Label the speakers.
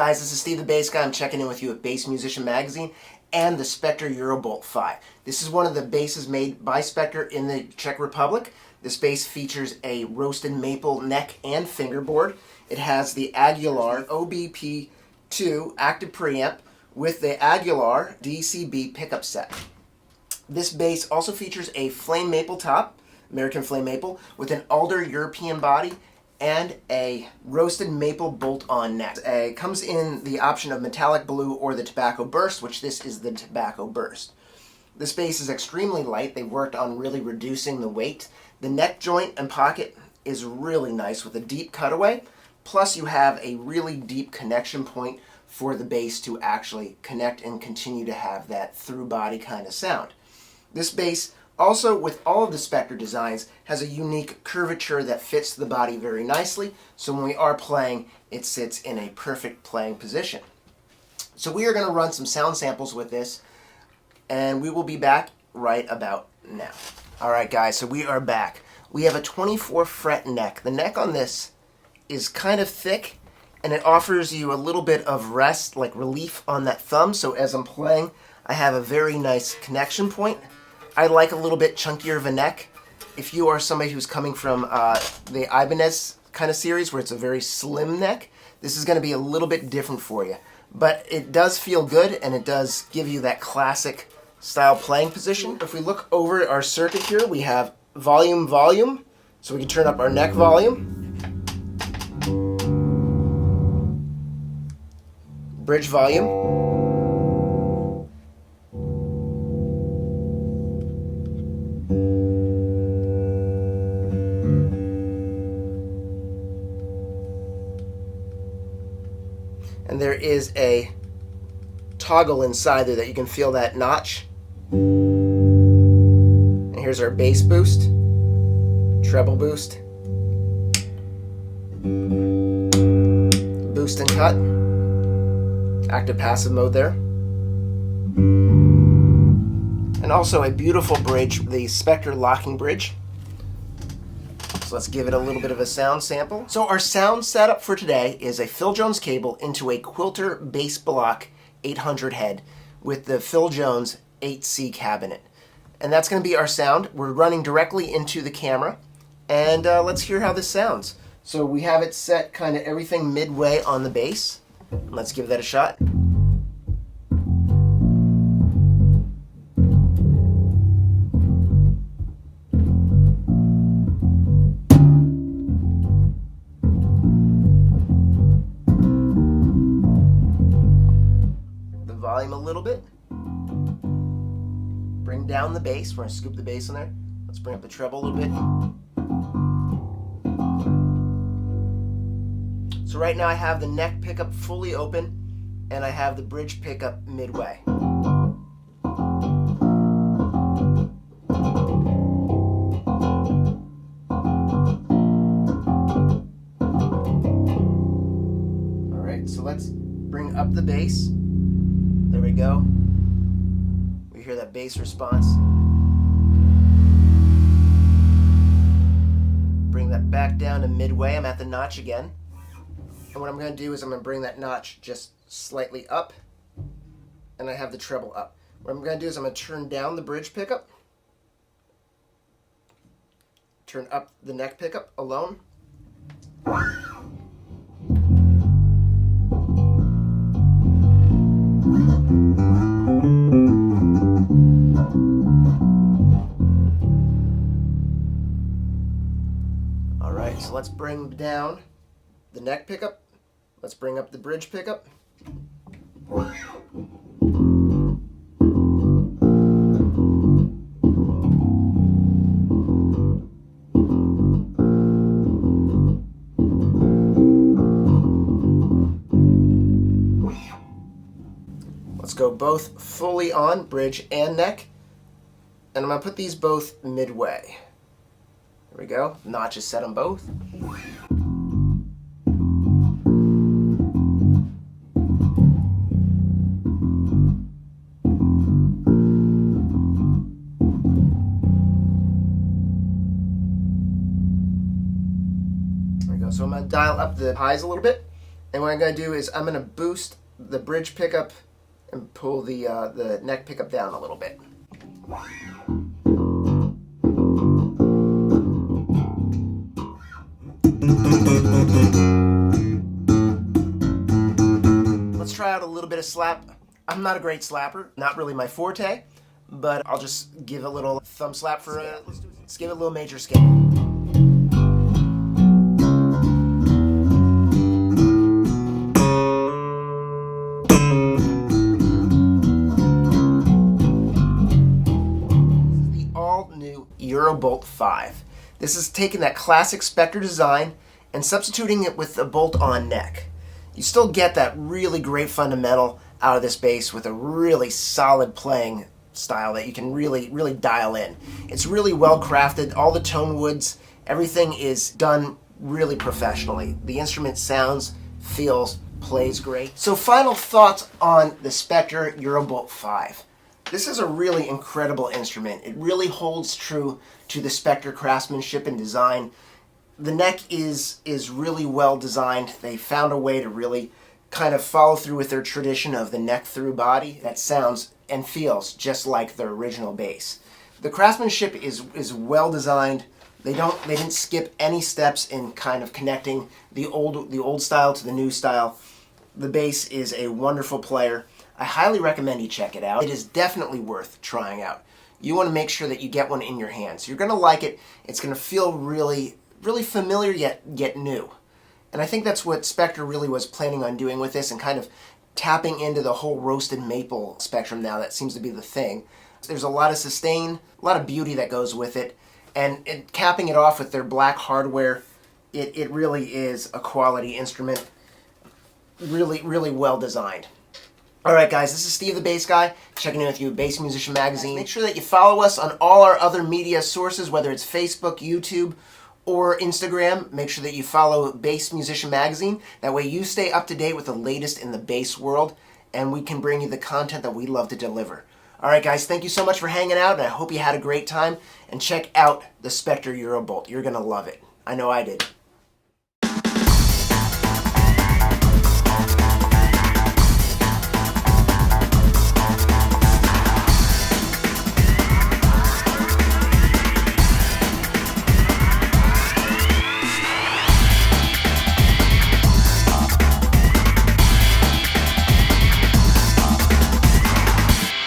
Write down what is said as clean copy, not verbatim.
Speaker 1: guys, this is Steve the Bass Guy. I'm checking in with you at Bass Musician Magazine and the Spector EuroBolt 5. This is one of the basses made by Spector in the Czech Republic. This bass features a roasted maple neck and fingerboard. It has the Aguilar OBP2 active preamp with the Aguilar DCB pickup set. This bass also features a flame maple top, American flame maple, with an alder European body and a roasted maple bolt-on neck. It comes in the option of metallic blue or the tobacco burst, which this is the tobacco burst. This bass is extremely light. They worked on really reducing the weight. The neck joint and pocket is really nice with a deep cutaway, plus you have a really deep connection point for the bass to actually connect and continue to have that through body kind of sound. This bass also, with all of the Spector designs, has a unique curvature that fits the body very nicely, so when we are playing, it sits in a perfect playing position. So we are going to run some sound samples with this, and we will be back right about now. Alright guys, so we are back. We have a 24 fret neck. The neck on this is kind of thick, and it offers you a little bit of rest, like relief on that thumb, so as I'm playing, I have a very nice connection point. I like a little bit chunkier of a neck. If you are somebody who's coming from the Ibanez kind of series where it's a very slim neck, this is going to be a little bit different for you. But it does feel good, and it does give you that classic style playing position. If we look over our circuit here, we have volume, so we can turn up our neck volume, bridge volume, and there is a toggle inside there that you can feel that notch. And here's our bass boost, treble boost, boost and cut, active passive mode there. And also a beautiful bridge, the Spector locking bridge. So let's give it a little bit of a sound sample. So our sound setup for today is a Phil Jones cable into a Quilter bass block 800 head with the Phil Jones 8C cabinet. And that's going to be our sound. We're running directly into the camera. And let's hear how this sounds. So we have it set kind of everything midway on the bass. Let's give that a shot. Volume a little bit. Bring down the bass. We're going to scoop the bass in there. Let's bring up the treble a little bit. So right now I have the neck pickup fully open, and I have the bridge pickup midway. Alright, so let's bring up the bass. There we go. We hear that bass response. Bring that back down to midway. I'm at the notch again. And what I'm going to do is I'm going to bring that notch just slightly up. And I have the treble up. What I'm going to do is I'm going to turn down the bridge pickup. Turn up the neck pickup alone. Alright, so let's bring down the neck pickup. Let's bring up the bridge pickup. Let's go both fully on, bridge and neck. And I'm going to put these both midway. There we go. Notch is set on both. There we go. So I'm going to dial up the highs a little bit. And what I'm going to do is I'm going to boost the bridge pickup and pull the neck pickup down a little bit. Let's try out a little bit of slap. I'm not a great slapper, not really my forte, but I'll just give a little thumb slap for let's give it a little major scale. All-new EuroBolt 5. This is taking that classic Spector design and substituting it with a bolt-on neck. You still get that really great fundamental out of this bass with a really solid playing style that you can really dial in. It's really well crafted. All the tone woods, everything is done really professionally. The instrument sounds, feels, plays great. So final thoughts on the Spector EuroBolt 5. This is a really incredible instrument. It really holds true to the Spector craftsmanship and design. The neck is really well designed. They found a way to really kind of follow through with their tradition of the neck through body that sounds and feels just like their original bass. The craftsmanship is well designed. They didn't skip any steps in kind of connecting the old style to the new style. The bass is a wonderful player. I highly recommend you check it out. It is definitely worth trying out. You want to make sure that you get one in your hands. You're going to like it. It's going to feel really familiar yet new. And I think that's what Spector really was planning on doing with this and kind of tapping into the whole roasted maple spectrum now. That seems to be the thing. There's a lot of sustain, a lot of beauty that goes with it. And capping it off with their black hardware, it really is a quality instrument. Really well designed. Alright guys, this is Steve the Bass Guy, checking in with you at Bass Musician Magazine. Make sure that you follow us on all our other media sources, whether it's Facebook, YouTube, or Instagram. Make sure that you follow Bass Musician Magazine. That way you stay up to date with the latest in the bass world, and we can bring you the content that we love to deliver. Alright guys, thank you so much for hanging out, and I hope you had a great time. And check out the Spector EuroBolt. You're going to love it. I know I did.